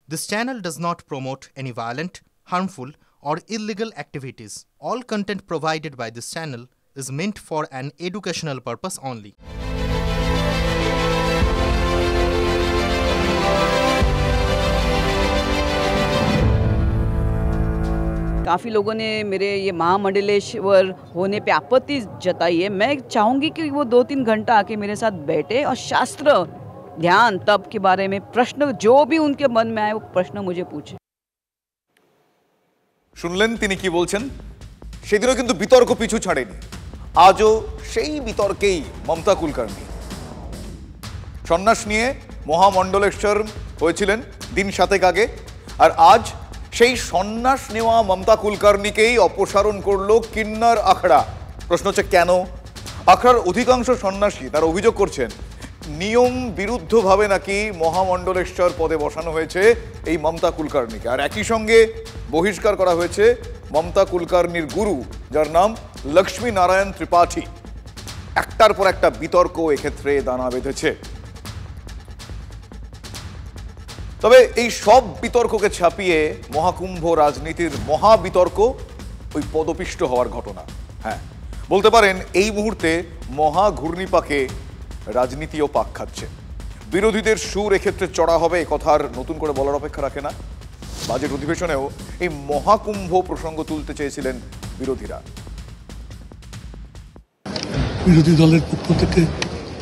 This channel does not promote any violent, harmful, or illegal activities. All content provided by this channel is meant for an educational purpose only. काफ़ी लोगों ने मेरे ये महामंडलेश्वर होने पे आपत्ति जताई है। मैं चाहूँगी कि वो 2-3 घंटा आके मेरे साथ बैठे और शास्त्र ध्यान तप के बारे में प्रश्न जो भी उनके मन में आए वो प्रश्न मुझे पूछे। শুনলেন তিনি কি বলছেন। সেদিনও কিন্তু বিতর্ক পিছু ছাড়েনি, আজও সেই বিতর্কেই মমতা কুলকার্নি। সন্ন্যাস নিয়ে মহামণ্ডলেশ্বর হয়েছিলেন দিন 7 আগে, আর আজ সেই সন্ন্যাস নেওয়া মমতা কুলকার্নিকেই অপসারণ করলো কিন্নর আখড়া। প্রশ্ন হচ্ছে কেন? আখড়ার অধিকাংশ সন্ন্যাসী তার অভিযোগ করছেন নিয়ম বিরুদ্ধভাবে নাকি মহামণ্ডলেশ্বর পদে বসানো হয়েছে এই মমতা কুলকার্নিকে, আর একই সঙ্গে বহিষ্কার করা হয়েছে মমতা কুলকার্নির গুরু, যার নাম লক্ষ্মী নারায়ণ ত্রিপাঠী। একটার পর একটা বিতর্ক এক্ষেত্রে দানা বেঁধেছে। তবে এই সব বিতর্ককে ছাপিয়ে মহাকুম্ভ রাজনীতির মহাবিতর্ক ওই পদপিষ্ট হওয়ার ঘটনা। হ্যাঁ, বলতে পারেন এই মুহূর্তে মহা ঘূর্ণিপাকে রাজনীতিও পাক খাচ্ছে। বিরোধীদের সুর এক্ষেত্রে চড়া হবে এ কথার নতুন করে বলার অপেক্ষা রাখে না। বাজেট অধিবেশনেও এই মহাকুম্ভ প্রসঙ্গ তুলতে চেয়েছিলেন বিরোধীরা। বিরোধী দলের পক্ষ থেকে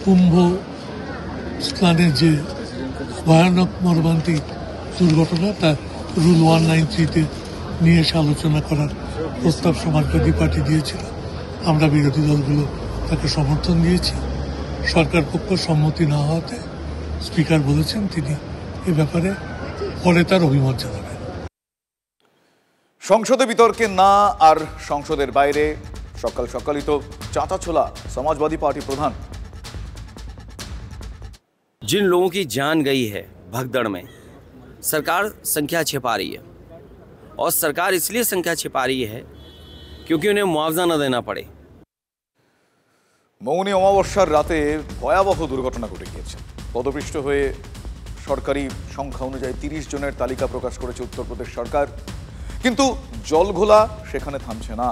কুম্ভ স্নানের যে ভয়ানক মর্মান্তিক দুর্ঘটনা তা রুল 193-তে নিয়ে এসে আলোচনা করার প্রস্তাব সমাজবাদী পার্টি দিয়েছিল। আমরা বিরোধী দলগুলো তাকে সমর্থন দিয়েছি। সরকার পক্ষ সম্মতি না হওয়াতে স্পিকার বলেছেন তিনি এ ব্যাপারে পরে তার অভিমত জানাবেন। সংসদে বিতর্কে না, আর সংসদের বাইরে সকাল সকালই তো চাঁচাছোলা समाजवादी पार्टी प्रधान। जिन लोगों की जान गई है भगदड़ में, सरकार संख्या छिपा रही है, और सरकार इसलिए संख्या छिपा रही है क्योंकि उन्हें मुआवजा न देना पड़े। মৌনী অমাবস্যার রাতে ভয়াবহ দুর্ঘটনা ঘটে গিয়েছে। পদপিষ্ট হয়ে সরকারি সংখ্যা অনুযায়ী 30 জনের তালিকা প্রকাশ করেছে উত্তরপ্রদেশ সরকার, কিন্তু জলঘোলা সেখানে থামছে না।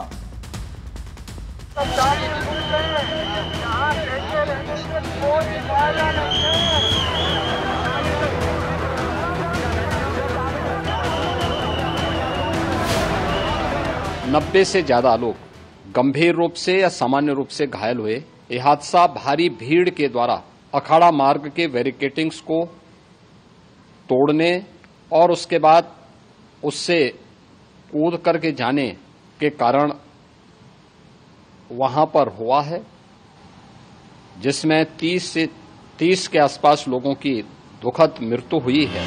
नब्बे से ज्यादा लोग गंभीर रूप से या सामान्य रूप से घायल हुए। यह हादसा भारी भीड़ के द्वारा अखाड़ा मार्ग के बैरिकेटिंग्स को तोड़ने और उसके बाद उससे कूद करके जाने के कारण वहां पर हुआ है, जिसमें 30 के आसपास लोगों की दुखद मृत्यु हुई है।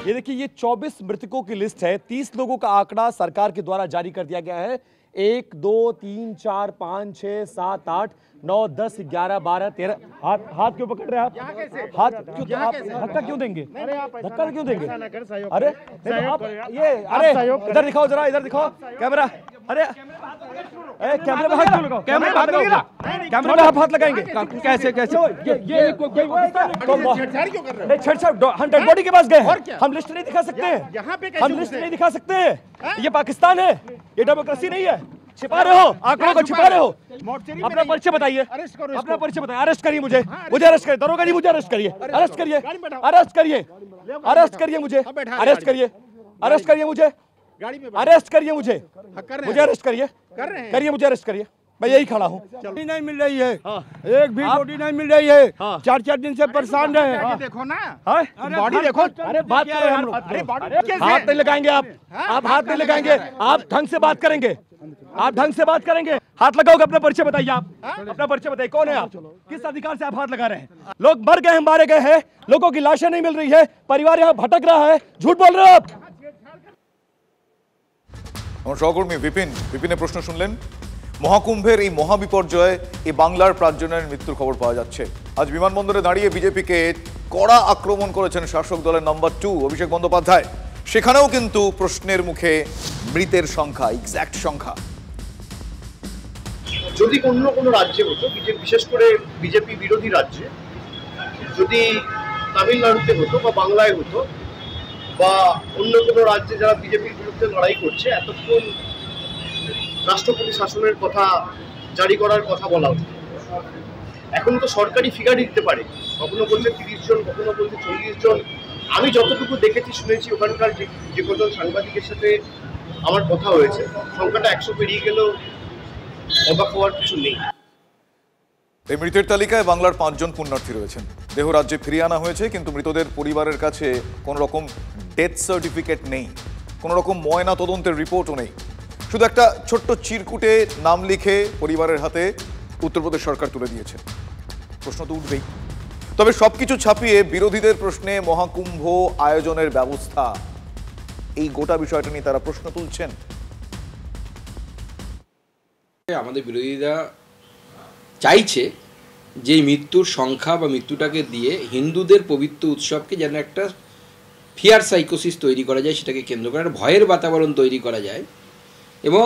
ये देखिए, ये 24 मृतकों की लिस्ट है। 30 लोगों का आंकड़ा सरकार के द्वारा जारी कर दिया गया है। 1 2 3 4 5 6 7 8 9 10 11 12 13। हाथ क्यों पकड़ रहे हैं आप? हाथ क्यों? आप धक्का क्यों देंगे? धक्का क्यों देंगे? अरे आप ये, अरे इधर दिखाओ, जरा इधर दिखाओ कैमरा। अरे कैमरे में हाथ क्यों लगाओ? कैमरे में आप हाथ लगाएंगे कैसे? कैसे ये छेड़छाड़? हम डेड बॉडी के पास गए हैं, हम लिस्ट नहीं दिखा सकते हैं, हम लिस्ट नहीं दिखा सकते हैं। ये पाकिस्तान है, ये डेमोक्रेसी नहीं है। छिपा रहे हो, आंकड़ों को छिपा रहे हो। अपना परिचय बताइए, अपना परिचय बताइए। अरेस्ट करिए मुझे, अरेस्ट करिए। दरोगा जी मुझे अरेस्ट करिए, अरेस्ट करिए, अरेस्ट करिए, अरेस्ट करिए मुझे, अरेस्ट करिए, अरेस्ट करिए मुझे, अरेस्ट करिए मुझे, मुझे अरेस्ट करिए, करिए मुझे अरेस्ट करिए। मैं यही खड़ा हूँ। बॉडी नहीं मिल रही है, एक भी बॉडी नहीं मिल रही है। 4 दिन से परेशान रहे। देखो ना, बॉडी देखो। अरे बात करें हम लोग। हाथ नहीं लगाएंगे आप हाथ नहीं लगाएंगे। आप ढंग से बात करेंगे, आप ढंग से बात करेंगे। हाथ लगाओगे, अपना परिचय बताइए। आप अपना परिचय बताइए, कौन है आप? किस अधिकार से आप हाथ लगा रहे हैं? लोग मर गए हैं, मारे गए हैं, लोगों की लाशें नहीं मिल रही है, परिवार यहाँ भटक रहा है। झूठ बोल रहे हो आप। আমার সহকর্মী বিপিনের প্রশ্ন শুনলেন। মহাকুম্ভের এই মহাবিপর্যয়ে এই বাংলার 5 জনের মৃত্যুর খবর পাওয়া যাচ্ছে। আজ বিমানবন্দরে দাঁড়িয়ে বিজেপিকে কড়া আক্রমণ করেছেন শাসক দলের নাম্বার 2 অভিষেক বন্দ্যোপাধ্যায়। সেখানেও কিন্তু প্রশ্নের মুখে মৃতের সংখ্যা, এক্স্যাক্ট সংখ্যা। যদি অন্য কোনো রাজ্যে হতো, বিশেষ করে বিজেপি বিরোধী রাজ্যে, যদি তামিলনাড়ুতে হতো বা বাংলায় হতো বা অন্য কোনো রাজ্যে যারা বিজেপির বিরুদ্ধে লড়াই করছে, এতক্ষণ রাষ্ট্রপতি শাসনের কথা জারি করার কথা বলা হতো। এখন তো সরকারি ফিগারই দিতে পারে, কখনো বলছে 30 জন, কখনো বলছে 40 জন। আমি যতটুকু দেখেছি শুনেছি ওখানকার যে কজন সাংবাদিকের সাথে আমার কথা হয়েছে, সংখ্যাটা 100 পেরিয়ে গেলেও অবাক হওয়ার কিছু নেই। এই মৃতের তালিকায় বাংলার 5 জন পুণ্যার্থী রয়েছেন। দেহ রাজ্যে ফিরিয়ে আনা হয়েছে, কিন্তু মৃতদের পরিবারের কাছে কোনো রকম ডেথ সার্টিফিকেট নেই, কোনো রকম ময়না তদন্তের রিপোর্টও নেই। শুধু একটা ছোট্ট চিরকুটে নাম লিখে পরিবারের হাতে উত্তরপ্রদেশ সরকার তুলে দিয়েছে। প্রশ্ন তো উঠবেই। তবে সবকিছু ছাপিয়ে বিরোধীদের প্রশ্নে মহাকুম্ভ আয়োজনের ব্যবস্থা, এই গোটা বিষয়টা নিয়ে তারা প্রশ্ন তুলছেন। আমাদের বিরোধীরা চাইছে যে মৃত্যুর সংখ্যা বা মৃত্যুটাকে দিয়ে হিন্দুদের পবিত্র উৎসবকে যেন একটা ফিয়ার সাইকোসিস তৈরি করা যায়, সেটাকে কেন্দ্র করে একটা ভয়ের বাতাবরণ তৈরি করা যায় এবং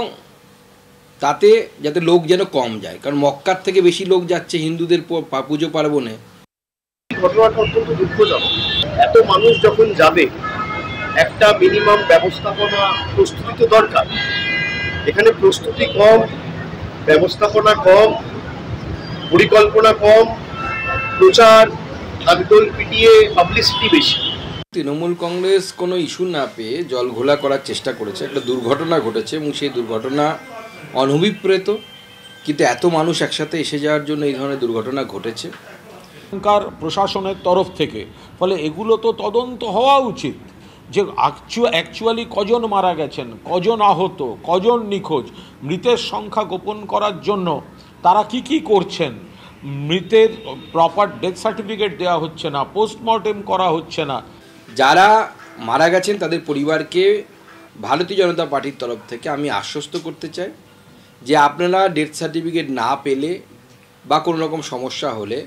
তাতে যাতে লোক যেন কম যায়, কারণ মক্কার থেকে বেশি লোক যাচ্ছে হিন্দুদের পুজো পার্বণে। ঘটনাটা অত্যন্ত দুঃখজনক। এত মানুষ যখন যাবে, একটা মিনিমাম ব্যবস্থাপনা প্রস্তুতি তো দরকার। এখানে প্রস্তুতি কম, ব্যবস্থাপনা কম, পরিকল্পনা কম, প্রচার ঢাকঢোল পিটিয়ে পাবলিসিটি বেশি। তৃণমূল কংগ্রেস কোনো ইস্যু না পেয়ে জল ঘোলা করার চেষ্টা করেছে। একটা দুর্ঘটনা ঘটেছে এবং সেই দুর্ঘটনা অনভিপ্রেত, কিন্তু এত মানুষ একসাথে এসে যাওয়ার জন্য এই ধরনের দুর্ঘটনা ঘটেছে প্রশাসনের তরফ থেকে। ফলে এগুলো তো তদন্ত হওয়া উচিত যে অ্যাকচুয়ালি কজন মারা গেছেন, কজন আহত, কজন নিখোঁজ, মৃতের সংখ্যা গোপন করার জন্য তারা কি করছেন। মৃতের প্রপার ডেথ সার্টিফিকেট দেওয়া হচ্ছে না, পোস্টমর্টেম করা হচ্ছে না। যারা মারা গেছেন তাদের পরিবারকে ভারতীয় জনতা পার্টির তরফ থেকে আমি আশ্বস্ত করতে চাই যে আপনারা ডেথ সার্টিফিকেট না পেলে বা কোনো রকম সমস্যা হলে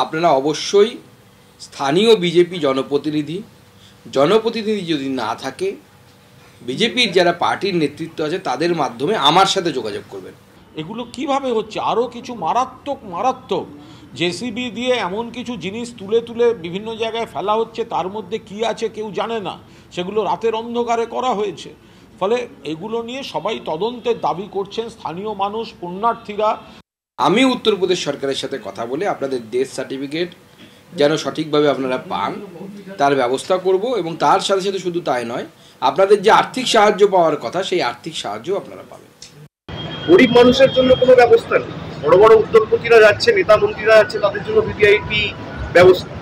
আপনারা অবশ্যই স্থানীয় বিজেপি জনপ্রতিনিধি যদি না থাকে, বিজেপির যারা পার্টির নেতৃত্ব আছে তাদের মাধ্যমে আমার সাথে যোগাযোগ করবেন। এগুলো কিভাবে হচ্ছে? আরও কিছু মারাত্মক জেসিবি দিয়ে এমন কিছু জিনিস তুলে বিভিন্ন জায়গায় ফেলা হচ্ছে, তার মধ্যে কি আছে কেউ জানে না, সেগুলো রাতের অন্ধকারে করা হয়েছে। ফলে এগুলো নিয়ে সবাই তদন্তের দাবি করছেন, স্থানীয় মানুষ, পুণ্যার্থীরা। আমি উত্তরপ্রদেশ সরকারের সাথে কথা বলে আপনাদের ডেথ সার্টিফিকেট যেন সঠিকভাবে আপনারা পান তার ব্যবস্থা করব এবং তার সাথে সাথে শুধু তাই নয়, আপনাদের যে আর্থিক সাহায্য পাওয়ার কথা সেই আর্থিক সাহায্য আপনারা পাবেন। গরিব মানুষের জন্য কোনো ব্যবস্থা নেই। বড় বড় উদ্যোগপতিরা যাচ্ছে, নেতা মন্ত্রীরা যাচ্ছে, তাদের জন্য ভিভিআইপি ব্যবস্থা।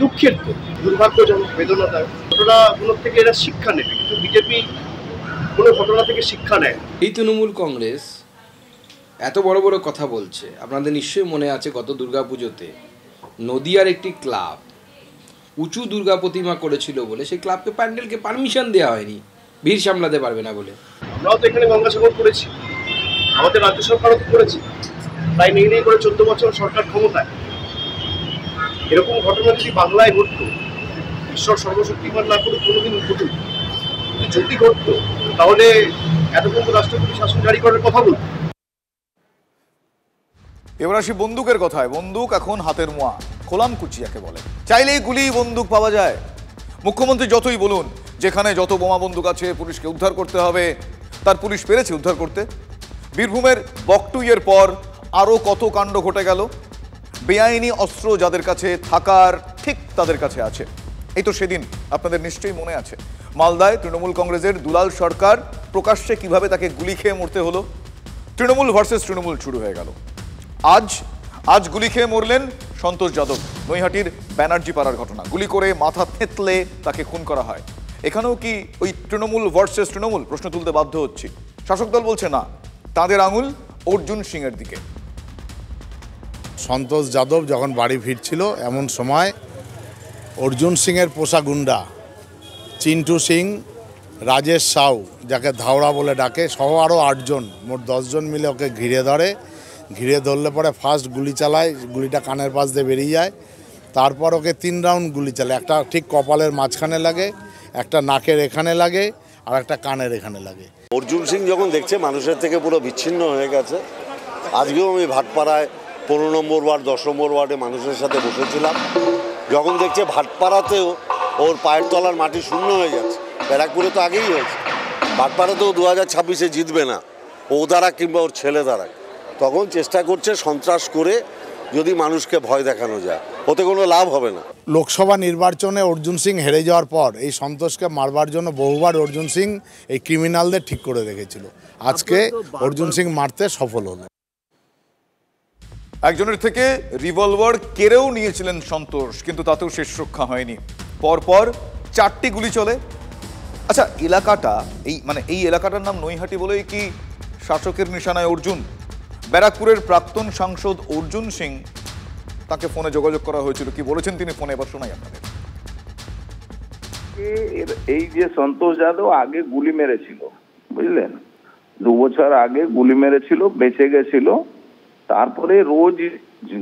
দুঃখের তো, দুর্ভাগ্যজনক, বেদনাদায়ক। ঘটনাগুলোর থেকে এরা শিক্ষা নেবে, কিন্তু বিজেপি কোনো ঘটনা থেকে শিক্ষা নেয়। এই তৃণমূল কংগ্রেস এত বড় বড় কথা বলছে। আপনাদের নিশ্চয়ই মনে আছে গত দুর্গাপুজোতে নদিয়ার একটি ক্লাব উঁচু দুর্গা প্রতিমা করেছিল বলে সেই ক্লাবকে প্যান্ডেলকে পারমিশন দেওয়া হয়নি, ভিড় সামলাতে পারবে না বলে। আমরাও তো এখানে গঙ্গাসাগর করেছি, আমাদের রাজ্য সরকারও তো করেছি, তাই নেই করে 14 বছর সরকার ক্ষমতায়। এরকম ঘটনা যদি বাংলায় ঘটতো, ঈশ্বর সর্বশক্তিমান না করে কোনোদিন ঘটুক, যদি ঘটতো তাহলে এতক্ষণ তো রাষ্ট্রপতি শাসন জারি করার কথা বলতো। এবার আসি বন্দুকের কথায়। বন্দুক এখন হাতের মোয়া, খোলাম কুচিয়াকে বলে। চাইলেই গুলি বন্দুক পাওয়া যায়। মুখ্যমন্ত্রী যতই বলুন যেখানে যত বোমা বন্দুক আছে পুলিশকে উদ্ধার করতে হবে, তার পুলিশ পেরেছে উদ্ধার করতে। বীরভূমের বকটুইয়ের পর আরও কত কাণ্ড ঘটে গেল। বেআইনি অস্ত্র যাদের কাছে থাকার ঠিক তাদের কাছে আছে। এই তো সেদিন আপনাদের নিশ্চয়ই মনে আছে, মালদায় তৃণমূল কংগ্রেসের দুলাল সরকার প্রকাশ্যে কিভাবে তাকে গুলি খেয়ে মরতে হলো। তৃণমূল ভার্সেস তৃণমূল শুরু হয়ে গেল। আজ গুলি খেয়ে মরলেন সন্তোষ যাদব। নৈহাটির ব্যানার্জি পাড়ার ঘটনা, গুলি করে মাথা থেঁতলে তাকে খুন করা হয়। এখানেও কি ওই তৃণমূল ভার্সেস তৃণমূল? প্রশ্ন তুলতে বাধ্য হচ্ছি। শাসক দল বলছে না, তাদের আঙুল অর্জুন সিং এর দিকে। সন্তোষ যাদব যখন বাড়ি ফিরছিল এমন সময় অর্জুন সিংয়ের পোষা গুন্ডা চিন্টু সিং, রাজেশ সাউ, যাকে ধাওড়া বলে ডাকে, সহ আরও 8 জন, মোট 10 জন মিলে ওকে ঘিরে ধরলে পরে ফার্স্ট গুলি চালায়, গুলিটা কানের পাশ দিয়ে বেরিয়ে যায়। তারপর ওকে 3 রাউন্ড গুলি চালায়, একটা ঠিক কপালের মাঝখানে লাগে, একটা নাকের এখানে লাগে, আর একটা কানের এখানে লাগে। অর্জুন সিং যখন দেখছে মানুষের থেকে পুরো বিচ্ছিন্ন হয়ে গেছে, আজকেও আমি ভাটপাড়ায় 15 নম্বর ওয়ার্ড 10 নম্বর ওয়ার্ডে মানুষের সাথে বসেছিলাম। যখন দেখছে ভাটপাড়াতেও ওর পায়ের তলার মাটি শূন্য হয়ে যাচ্ছে, ব্যারাকপুরে তো আগেই হয়েছে, ভাটপাড়াতেও 2026-এ জিতবে না ও দ্বারা কিংবা ওর ছেলে দ্বারা, তখন চেষ্টা করছে সন্ত্রাস করে যদি মানুষকে ভয় দেখানো যায়, ওতে কোনো লাভ হবে না। লোকসভা নির্বাচনে অর্জুন সিং হেরে যাওয়ার পর এই সন্তোষকে মারবার জন্য বহুবার অর্জুন সিং এই ক্রিমিনালদের ঠিক করে রেখেছিল, আজকে অর্জুন সিং মারতে সফল হলো। একজনের থেকে রিভলভার কেড়েও নিয়েছিলেন সন্তোষ, কিন্তু তাতেও শেষ রক্ষা হয়নি। পরপর 4টি গুলি চলে। আচ্ছা, এলাকাটা এই এলাকাটার নাম নৈহাটি বলেই কি শাসকের নিশানায় অর্জুন? ব্যারাকপুরের প্রাক্তন সাংসদ অর্জুন সিং, তাকে ফোনে যোগাযোগ করা হয়েছিল, কি বলেছেন তিনি ফোনে, এবার শোনাই আপনাদের। এই যে সন্তোষ যাদব আগে গুলি মেরেছিল, বুঝলেন, 2 বছর আগে গুলি মেরেছিল, বেঁচে গেছিল, তারপরে রোজ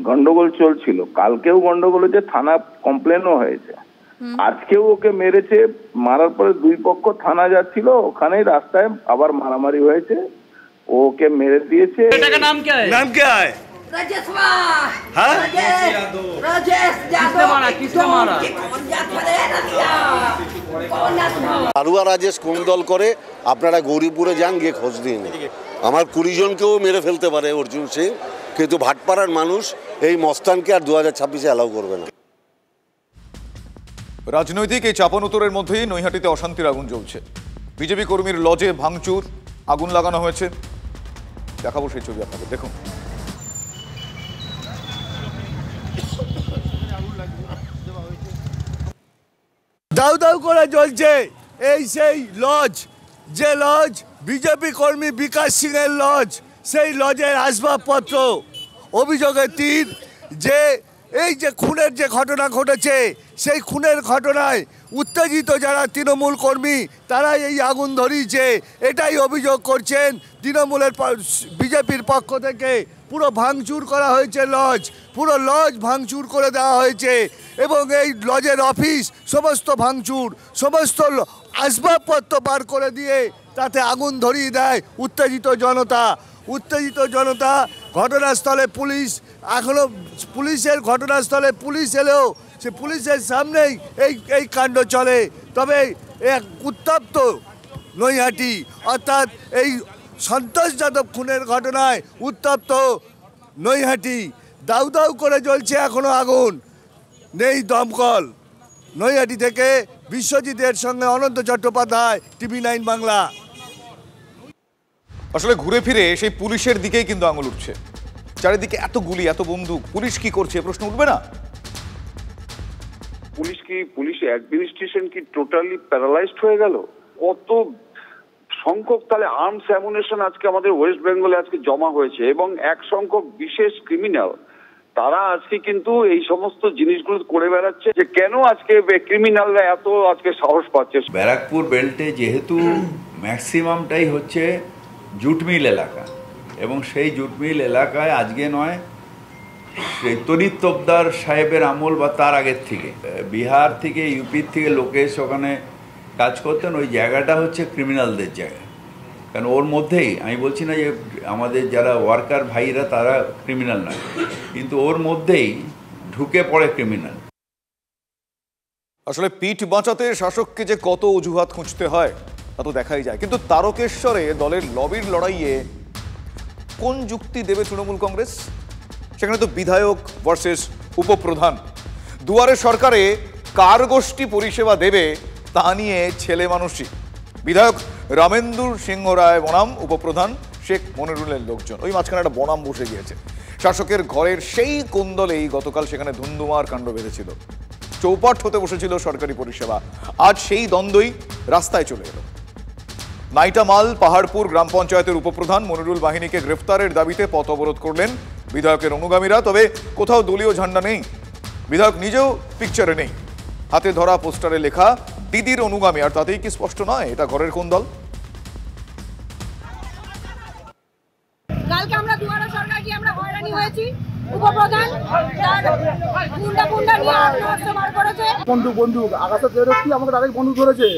গন্ডগোল চলছিল, কালকেও গন্ডগোল হয়েছে, থানা কমপ্লেনও হয়েছে, আজকেও ওকে মেরেছে, মারার পরে 2 পক্ষ থানা যাচ্ছিল, ওখানেই রাস্তায় আবার মারামারি হয়েছে, ওকে মেরে দিয়েছে। নাম क्या है? আরুয়া রাজেশ কোন দল করে আপনারা গৌরীপুরে যান, গিয়ে খোঁজ দিন। আমার 20 জনকেও মেরে ফেলতে পারে অর্জুন সিং, কিন্তু ভাটপাড়ার মানুষ এই মস্তানকে আর 2026-এ অ্যালাউ করবে না। রাজনৈতিক এই চাপানোতরের মধ্যেই নৈহাটিতে অশান্তির আগুন জ্বলছে। বিজেপি কর্মীর লজে ভাঙচুর, আগুন লাগানো হয়েছে, দেখাবো সেই ছবি আপনাদের, দেখুন। দাউ দাউ করে জ্বলছে এই সেই লজ, যে লজ বিজেপি কর্মী বিকাশ সিং এর লজ, সেই লজের আসবাবপত্র। অভিযোগের তীর যে এই যে খুনের যে ঘটনা ঘটেছে, সেই খুনের ঘটনায় উত্তেজিত যারা তৃণমূল কর্মী তারাই এই আগুন ধরিয়েছে, এটাই অভিযোগ করছেন তৃণমূলের বিজেপির পক্ষ থেকে। পুরো ভাঙচুর করা হয়েছে লজ, পুরো লজ ভাঙচুর করে দেওয়া হয়েছে এবং এই লজের অফিস সমস্ত ভাঙচুর, সমস্ত আসবাবপত্র বার করে দিয়ে তাতে আগুন ধরিয়ে দেয় উত্তেজিত জনতা। উত্তেজিত জনতা, ঘটনাস্থলে পুলিশ, এখনও পুলিশের ঘটনাস্থলে পুলিশ এলেও সে পুলিশের সামনেই এই কাণ্ড চলে। তবে এক উত্তপ্ত নৈহাটি, অর্থাৎ এই সন্তোষ যাদব খুনের ঘটনায় উত্তপ্ত নৈহাটি, দাউ দাউ করে জ্বলছে এখনো আগুন, নেই দমকল। নৈহাটি থেকে বিশ্বজিতের সঙ্গে অনন্ত চট্টোপাধ্যায়, TV9 বাংলা। আসলে ঘুরে ফিরে সেই পুলিশের দিকেই কিন্তু আঙুল উঠছে। চারিদিকে এত গুলি, এত বন্দুক, পুলিশ কি করছে প্রশ্ন উঠবে না? পুলিশ অ্যাডমিনিস্ট্রেশন কি টোটালি প্যারালাইজড হয়ে গেল? কত সংখ্যক তাহলে আর্মস অ্যামুনেশন আজকে আমাদের ওয়েস্ট বেঙ্গলে আজকে জমা হয়েছে, এবং এক সংখ্যক বিশেষ ক্রিমিনাল তারা আজকে কিন্তু এই সমস্ত জিনিসগুলো করে বেড়াচ্ছে, যে কেন আজকে ক্রিমিনালরা এত আজকে সাহস পাচ্ছে। ব্যারাকপুর বেল্টে যেহেতু ম্যাক্সিমামটাই হচ্ছে জুট মিল এলাকা, এবং সেই জুট মিল এলাকায় আজকে নয়, সেই তরিৎ তোপদার সাহেবের আমল বা তার আগের থেকে বিহার থেকে ইউপির থেকে লোকে এসে ওখানে কাজ করতেন। ওই জায়গাটা হচ্ছে ক্রিমিনালদের জায়গা, কারণ ওর মধ্যেই, আমি বলছি না যে আমাদের যারা ওয়ার্কার ভাইরা তারা ক্রিমিনাল নয়, কিন্তু ওর মধ্যেই ঢুকে পড়ে ক্রিমিনাল। আসলে পিঠ বাঁচাতে শাসককে যে কত অজুহাত খুঁজতে হয় তা তো দেখাই যায়, কিন্তু তারকেশ্বরে দলের লবির লড়াইয়ে কোন যুক্তি দেবে তৃণমূল কংগ্রেস? সেখানে তো বিধায়ক ভার্সেস উপপ্রধান। দুয়ারে সরকারে কার গোষ্ঠী পরিষেবা দেবে তা নিয়ে ছেলে মানুষই। বিধায়ক রামেন্দু সিংহ রায় বনাম, উপপ্রধান শেখ মনিরুলের লোকজন, ওই মাঝখানে একটা বনাম বসে গিয়েছে। শাসকের ঘরের সেই কোন্দলেই গতকাল সেখানে ধুন্ধুমার কাণ্ড বেঁধেছিল, চৌপাট হতে বসেছিল সরকারি পরিষেবা। আজ সেই দ্বন্দ্বই রাস্তায় চলে এলো। নাইটামাল পাহাড়পুর গ্রাম পঞ্চায়েতের উপপ্রধান মনিরুল বাহিনীকে গ্রেফতারের দাবিতে পথ অবরোধ করলেন বিধায়কের অনুগামীরা। তবে কোথাও দলীয় ঝান্ডা নেই, বিধায়ক নিজেও পিকচারে নেই, হাতে ধরা পোস্টারে লেখা দিদির অনুগামী। আর তাতেই কি স্পষ্ট নয় এটা ঘরের কোন দল? কালকে আমরা দুয়ারে সরকার গিয়ে আমরা হয়রানি হয়েছি, উপপ্রধান তার গুন্ডা নিয়ে আত্মহত্যা করেছে। বন্দুক আকাশে বেরোচ্ছি, আমাকে ডাইরেক্ট বন্দুক ধরেছে,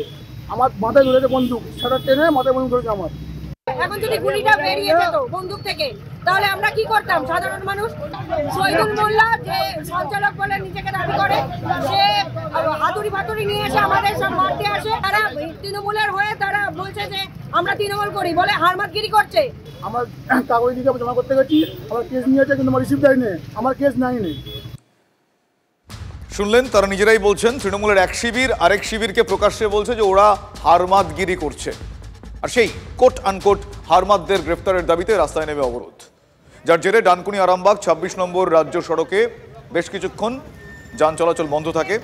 আমার মাথায় ধরেছে বন্দুক, সেটা টেনে মাথায় বন্দুক ধরেছে আমার। এখন যদি গুলিটা বেরিয়ে যেত বন্দুক থেকে তাহলে আমরা কি করতাম সাধারণ মানুষ? শহীদুল মোল্লা যে সঞ্চালক বলে নিজেকে দাবি করে, সে হাতুড়ি ফাতুড়ি নিয়ে এসে আমাদের সব মারতে আসে। তারা তৃণমূলের হয়ে তারা বলছে যে আমরা তৃণমূল করি বলে হারমাতগিরি করছে। আমার কাগজ দিকে জমা করতে গেছি, আমার কেস নিয়েছে কিন্তু আমার রিসিভ দেয়নি, আমার কেস নেয়নি। শুনলেন, তারা নিজেরাই বলছেন তৃণমূলের এক শিবির আরেক শিবিরকে প্রকাশ্যে বলছে যে ওরা হারমাতগিরি করছে, আর সেই কোট আনকোট হারমাতদের গ্রেফতারের দাবিতে রাস্তায় নেমে অবরোধ, যার জেরে ডানকুনি আরামবাগ ২৬ নম্বর রাজ্য সড়কে বেশ কিছুক্ষণ যান চলাচল বন্ধ থাকে।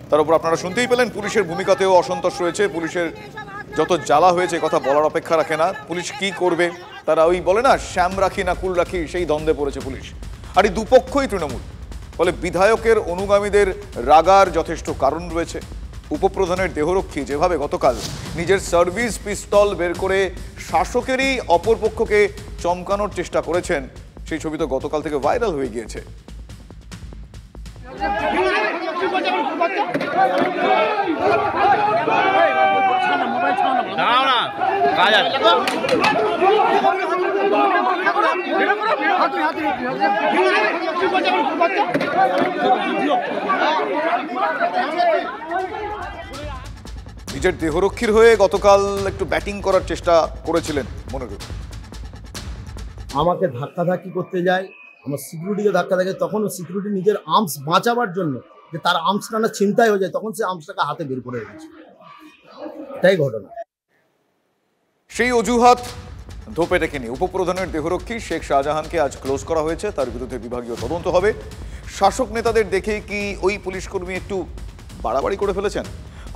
তার উপর আপনারা শুনতেই পেলেন পুলিশের ভূমিকাতেও অসন্তোষ রয়েছে। পুলিশের যত জ্বালা হয়েছে কথা বলার অপেক্ষা রাখে না। পুলিশ কি করবে, তারা ওই বলে না শ্যাম রাখি না কুল রাখি, সেই দ্বন্দ্বে পড়েছে পুলিশ। আর এই দুপক্ষই তৃণমূল, ফলে বিধায়কের অনুগামীদের রাগার যথেষ্ট কারণ রয়েছে। উপপ্রধানের দেহরক্ষী যেভাবে গতকাল নিজের সার্ভিস পিস্তল বের করে শাসকেরই অপরপক্ষকে চমকানোর চেষ্টা করেছেন, সেই ছবি তো গতকাল থেকে ভাইরাল হয়ে গিয়েছে। নিজের দেহরক্ষীর হয়ে গতকাল একটু ব্যাটিং করার চেষ্টা করেছিলেন মনিরুল। আমাকে ধাক্কাধাক্কি করতে যায়, আমার সিকিউরিটিকে ধাক্কা দেখে, তখন সিকিউরিটি নিজের আর্মস বাঁচাবার জন্য যে তার আর্মসটা না ছিনতাই হয়ে যায়, তখন সে আর্মসটাকে হাতে বের করে রেখেছে। এটাই ঘটনা। সেই অজুহাত ধোপে টেকেনি উপপ্রধানের দেহরক্ষী শেখ শাহজাহানকে আজ ক্লোজ করা হয়েছে। তার বিরুদ্ধে বিভাগীয় তদন্ত হবে। শাসক নেতাদের দেখে কি ওই পুলিশকর্মী একটু বাড়াবাড়ি করে ফেলেছেন?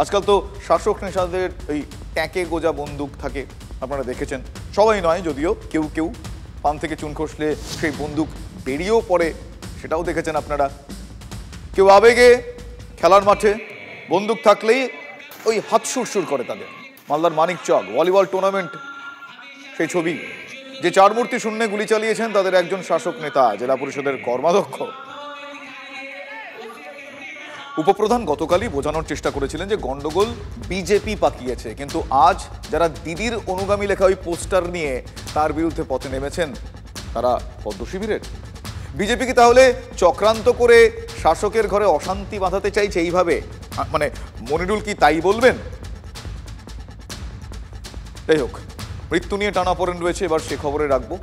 আজকাল তো শাসক নেতাদের ওই ট্যাঁকে গোজা বন্দুক থাকে, আপনারা দেখেছেন। সবাই নয় যদিও, কেউ কেউ পান থেকে চুন খসলে সেই বন্দুক বেরিয়েও পড়ে, সেটাও দেখেছেন আপনারা। কেউ আবেগে খেলার মাঠে বন্দুক থাকলেই ওই হাত সুরসুর করে তাদের। মালদার মানিকচক ভলিবল টুর্নামেন্ট সেই ছবি, যে চার মূর্তি শূন্যে গুলি চালিয়েছেন তাদের একজন শাসক নেতা, জেলা পরিষদের কর্মাধ্যক্ষ। উপপ্রধান গতকালই বোঝানোর চেষ্টা করেছিলেন যে গন্ডগোল বিজেপি পাকিয়েছে, কিন্তু আজ যারা দিদির অনুগামী লেখা ওই পোস্টার নিয়ে তার বিরুদ্ধে পথে নেমেছেন তারা পদ্ম শিবিরের। বিজেপি কি তাহলে চক্রান্ত করে শাসকের ঘরে অশান্তি বাঁধাতে চাইছে এইভাবে? মানে মনিরুল কি তাই বলবেন? যাই হোক, মৃত্যু নিয়ে টানাপোড়েন রয়েছে, এবার সে খবরে রাখবো।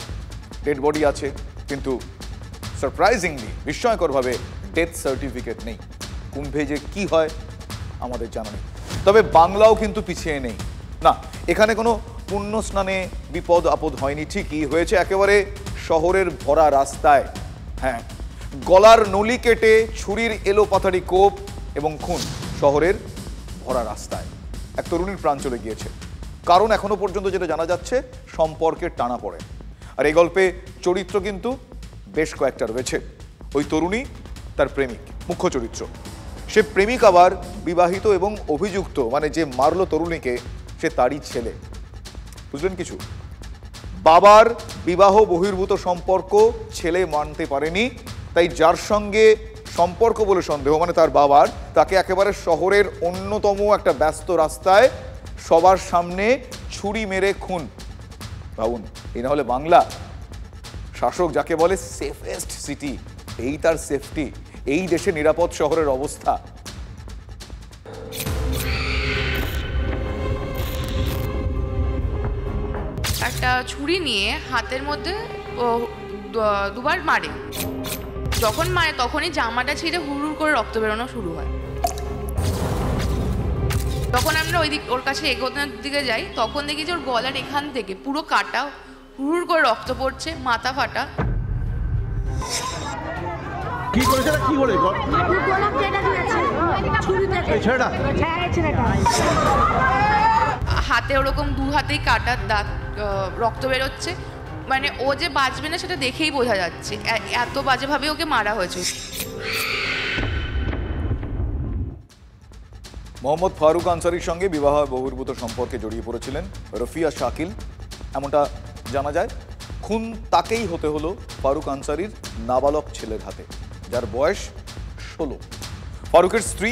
ডেড বডি আছে, কিন্তু সারপ্রাইজিংলি বিস্ময়করভাবে ডেথ সার্টিফিকেট নেই। কুম্ভে যে কি হয় আমাদের জানা নেই। তবে বাংলাও কিন্তু পিছিয়ে নেই না, এখানে কোনো পুণ্য স্নানে বিপদ আপদ হয়নি, ঠিকই হয়েছে একেবারে শহরের ভরা রাস্তায়। হ্যাঁ, গলার নলি কেটে ছুরির এলোপাথারি কোপ এবং খুন শহরের ভরা রাস্তায়। এক তরুণীর প্রাণ চলে গিয়েছে, কারণ এখনো পর্যন্ত যেটা জানা যাচ্ছে সম্পর্কের টানা পড়ে। আর এই গল্পে চরিত্র কিন্তু বেশ কয়েকটা রয়েছে। ওই তরুণী, তার প্রেমিক মুখ্য চরিত্র। সে প্রেমিক আবার বিবাহিত এবং অভিযুক্ত, মানে যে মারল তরুণীকে সে তারই ছেলে। বুঝলেন কিছু? বাবার বিবাহ বহির্ভূত সম্পর্ক ছেলে মানতে পারেনি, তাই যার সঙ্গে সম্পর্ক বলে সন্দেহ, মানে তার বাবার, তাকে একেবারে শহরের অন্যতম একটা ব্যস্ত রাস্তায় সবার সামনে ছুরি মেরে খুন। ভাবুন, এই না হলে বাংলা? শাসক যাকে বলে সেফেস্ট সিটি, এই তার সেফটি, এই দেশে নিরাপদ শহরের অবস্থা। একটা ছুরি নিয়ে হাতের মধ্যে দুবার মারে। যখন মারে তখনই জামাটা ছিঁড়ে হুড় করে রক্ত বেরোনো শুরু হয়। তখন আমরা ওর কাছে এগোনোর দিকে যাই, তখন দেখি যে ওর গলার এখান থেকে পুরো কাটা, হুড় করে রক্ত পড়ছে, মাথা ফাটা। কি করেছে? কি হলো? হাতে ওরকম দু হাতেই কাটার দাগ, রক্ত বেরোচ্ছে। মানে ও যে বাঁচবে না সেটা দেখেই বোঝা যাচ্ছে, এত বাজেভাবে ওকে মারা হয়েছে। মোহাম্মদ ফারুক আনসারির সঙ্গে বিবাহ বহির্ভূত সম্পর্কে জড়িয়ে পড়েছিলেন রফিয়া শাকিল, এমনটা জানা যায়। খুন তাকেই হতে হলো ফারুক আনসারির নাবালক ছেলের হাতে, যার বয়স 16। ফারুকের স্ত্রী,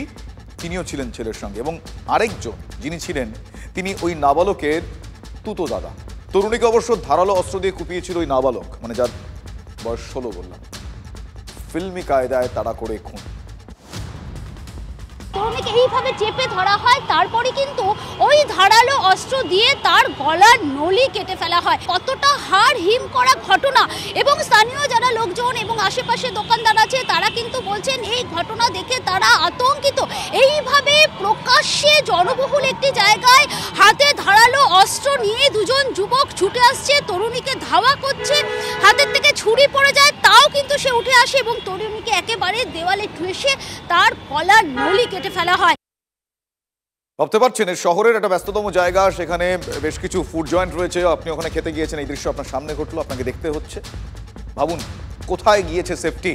তিনিও ছিলেন ছেলের সঙ্গে, এবং আরেকজন যিনি ছিলেন তিনি ওই নাবালকের তুতো দাদা। তরুণীকে অবশ্য ধারালো অস্ত্র দিয়ে কুপিয়েছিল ওই নাবালক, মানে যার বয়স 16 বললাম। ফিল্মি কায়দায় তাড়া করে খুন। তরুণীকে এইভাবে চেপে ধরা হয়, তারপরে কিন্তু ওই ধারালো অস্ত্র দিয়ে তার গলার নলি কেটে ফেলা হয়। কতটা হাড় হিম করা ঘটনা, এবং স্থানীয় যারা লোকজন এবং আশেপাশে দোকানদার আছে তারা কিন্তু বলছেন এই ঘটনা দেখে তারা আতঙ্কিত। এইভাবে প্রকাশ্যে জনবহুল একটি জায়গায় হাতে ধারালো অস্ত্র নিয়ে দুজন যুবক ছুটে আসছে, তরুণীকে ধাওয়া করছে, হাতের থেকে ছুরি পড়ে যায়, তাও কিন্তু সে উঠে আসে এবং তরুণীকে একেবারে দেওয়ালে ঠেসে তার গলার নলি কেটে ফেলা হয়। ভাবতে পারছেন শহরের একটা ব্যস্ততম জায়গা, সেখানে বেশ কিছু ফুড জয়েন্ট রয়েছে, আপনি ওখানে খেতে গিয়েছেন, এই দৃশ্য আপনার সামনে ঘটলো, আপনাকে দেখতে হচ্ছে। ভাবুন কোথায় গিয়েছে সেফটি।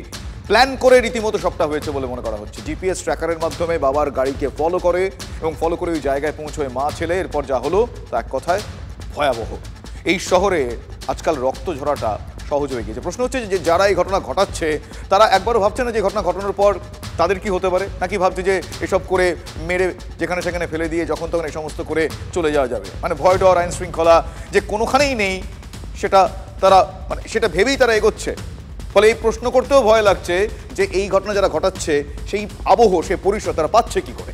প্ল্যান করে রীতিমতো সবটা হয়েছে বলে মনে করা হচ্ছে। জিপিএস ট্র্যাকারের মাধ্যমে বাবার গাড়িকে ফলো করে এবং ফলো করে ওই জায়গায় পৌঁছয় মা ছেলে। এরপর যা হলো তা এক কথায় ভয়াবহ। এই শহরে আজকাল রক্ত ঝরাটা সহজ হয়ে গিয়েছে। প্রশ্ন হচ্ছে যে যারা এই ঘটনা ঘটাচ্ছে তারা একবারও ভাবছে না যে ঘটনা ঘটানোর পর তাদের কি হতে পারে, নাকি ভাবছে যে এসব করে মেরে যেখানে সেখানে ফেলে দিয়ে যখন তখন এই সমস্ত করে চলে যাওয়া যাবে। মানে ভয় ডর আইন শৃঙ্খলা যে কোনোখানেই নেই সেটা তারা মানে সেটা ভেবেই তারা এগোচ্ছে। ফলে এই প্রশ্ন করতেও ভয় লাগছে যে এই ঘটনা যারা ঘটাচ্ছে সেই আবহ সে পরিসর তারা পাচ্ছে কি করে।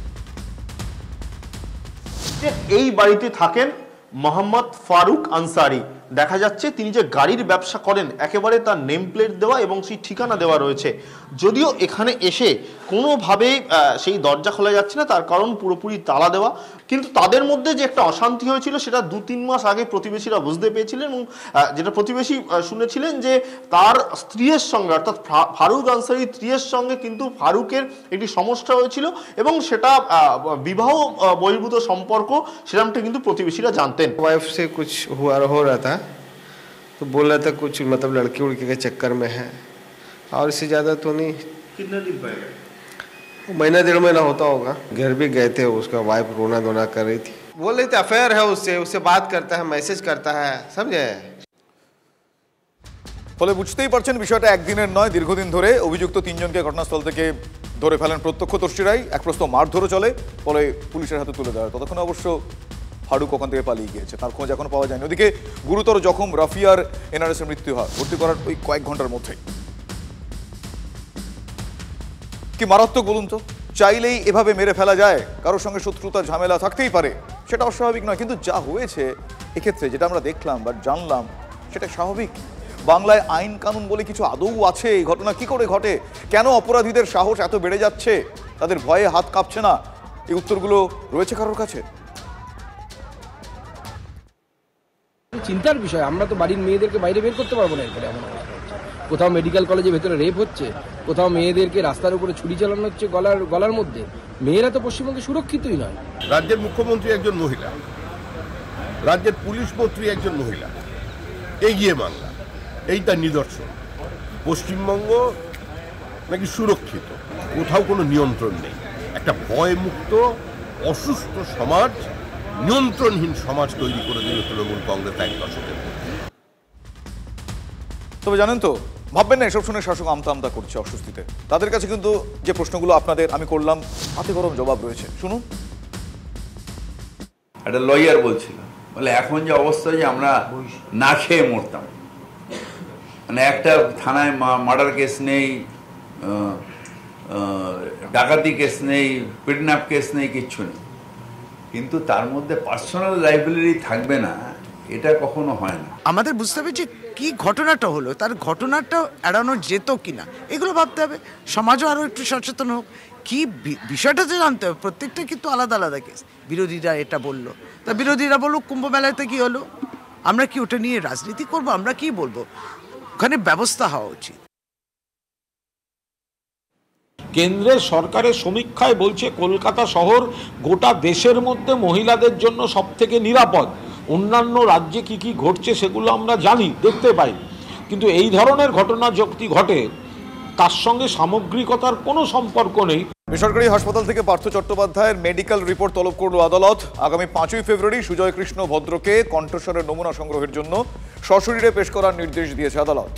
এই বাড়িতে থাকেন মোহাম্মদ ফারুক আনসারি। দেখা যাচ্ছে তিনি যে গাড়ির ব্যবসা করেন একেবারে তার নেম প্লেট দেওয়া এবং সেই ঠিকানা দেওয়া রয়েছে। যদিও এখানে এসে কোনোভাবেই সেই দরজা খোলা যাচ্ছে না, তার কারণ পুরোপুরি তালা দেওয়া। কিন্তু তাদের মধ্যে যে একটা অশান্তি হয়েছিল সেটা 2-3 মাস আগে প্রতিবেশীরা বুঝতে পেরেছিলেন, এবং যেটা প্রতিবেশী শুনেছিলেন যে তার স্ত্রীর সঙ্গে অর্থাৎ ফারুক আনসারির স্ত্রীর সঙ্গে কিন্তু ফারুকের একটি সমস্যা হয়েছিল এবং সেটা বিবাহ বহির্ভূত সম্পর্ক, সেরকমটা কিন্তু প্রতিবেশীরা জানতেন। वाइफ से कुछ हो रहा था तो बोल रहा था कुछ मतलब लड़की उड़की के चक्कर में है, और इससे ज़्यादा तो नहीं। कितना दिन पहले? महीना 1.5 महीना होता होगा। घर भी गए थे, उसका वाइफ रोना धोना कर रही थी, बोल रही थी अफेयर है उससे बात करता है, मैसेज करता है, समझे। ফলে বুঝতেই পারছেন বিষয়টা একদিনের নয়, দীর্ঘদিন ধরে। অভিযুক্ত 3 জনকে ঘটনাস্থল থেকে ধরে ফেলেন প্রত্যক্ষদর্শীরাই। এক প্রস্ত মারধরও চলে, ফলে পুলিশের হাতে তুলে দেওয়া। ততক্ষণে অবশ্য ফারুক ওখান থেকে পালিয়ে গিয়েছে, তার খোঁজ এখন পাওয়া যায়নি। ওদিকে গুরুতর জখম রাফিয়ার এনআরএসের মৃত্যু হয় ভর্তি করার ওই কয়েক ঘন্টার মধ্যেই। কি মারাত্মক বলুন তো, চাইলেই এভাবে মেরে ফেলা যায়? কারোর সঙ্গে শত্রুতা ঝামেলা থাকতেই পারে, সেটা অস্বাভাবিক নয়, কিন্তু যা হয়েছে এক্ষেত্রে যেটা আমরা দেখলাম বা জানলাম সেটা স্বাভাবিক। বাংলায় আইন কানুন বলে কিছু আদৌ আছে? এই ঘটনা কি করে ঘটে? কেন অপরাধীদের সাহস এত বেড়ে যাচ্ছে? তাদের ভয়ে হাত কাঁপছে না? এই উত্তরগুলো রয়েছে কারোর কাছে? চিন্তার বিষয়। আমরা তো বাড়ির মেয়েদেরকে বাইরে বের করতে পারবো না এরপরে। এমন অবস্থা হচ্ছে, কোথাও মেডিকেল কলেজের ভেতরে রেপ হচ্ছে, কোথাও মেয়েদেরকে রাস্তার উপরে ছুরি চালানো হচ্ছে গলার মধ্যে। মেয়েরা তো পশ্চিমবঙ্গে সুরক্ষিতই নয়। রাজ্যের মুখ্যমন্ত্রী একজন মহিলা, রাজ্যের পুলিশ মন্ত্রী একজন মহিলা, এগিয়ে বাংলা, এই তার নিদর্শন। পশ্চিমবঙ্গ নাকি সুরক্ষিত, কোথাও কোনো নিয়ন্ত্রণ নেই। একটা ভয়মুক্ত অসুস্থ সমাজ, নিয়ন্ত্রণহীন সমাজ তৈরি করে দিল তৃণমূল কংগ্রেস 1 দশকের মধ্যে। তবে জানেন তো, ভাববেন না এসব শুনে শাসক আমতা আমতা করছে অস্বস্তিতে। তাদের কাছে কিন্তু যে প্রশ্নগুলো আপনাদের আমি করলাম হাতে গরম জবাব রয়েছে, শুনুন। একটা লয়ার বলছিল, বলে এখন যে অবস্থা যে আমরা না খেয়ে মরতাম, মানে একটা থানায় মার্ডার কেস নেই, ডাকাতি কেস নেই, কিডন্যাপ কেস নেই, কিচ্ছু নেই, কিন্তু তার মধ্যে পার্সোনাল লাইবিলিটি থাকবে না, এটা কখনো হয় না। আমাদের বুঝতে হবে যে কি ঘটনাটা হলো, তার ঘটনাটা এড়ানো যেত কিনা, এগুলো ভাবতে হবে। সমাজও আরও একটু সচেতন হোক। কি বিষয়টা তো জানতে হবে, প্রত্যেকটা কিন্তু আলাদা আলাদা কেস। বিরোধীরা এটা বললো, তা বিরোধীরা বললো কুম্ভ মেলাতে কি হলো, আমরা কি ওটা নিয়ে রাজনীতি করব? আমরা কি বলবো? ওখানে ব্যবস্থা হওয়া উচিত। কেন্দ্রের সরকারের সমীক্ষায় বলছে কলকাতা শহর গোটা দেশের মধ্যে মহিলাদের জন্য সবথেকে নিরাপদ। অন্যান্য রাজ্যে কি কি ঘটছে সেগুলো আমরা জানি, দেখতে পাই, কিন্তু এই ধরনের ঘটনা যদি ঘটে তার সঙ্গে সামগ্রিকতার কোনো সম্পর্ক নেই। বেসরকারি হাসপাতাল থেকে পার্থ চট্টোপাধ্যায়ের মেডিকেল রিপোর্ট তলব করল আদালত। আগামী 5ই ফেব্রুয়ারি সুজয় কৃষ্ণ ভদ্রকে কণ্ঠস্বরের নমুনা সংগ্রহের জন্য সশরীরে পেশ করার নির্দেশ দিয়েছে আদালত।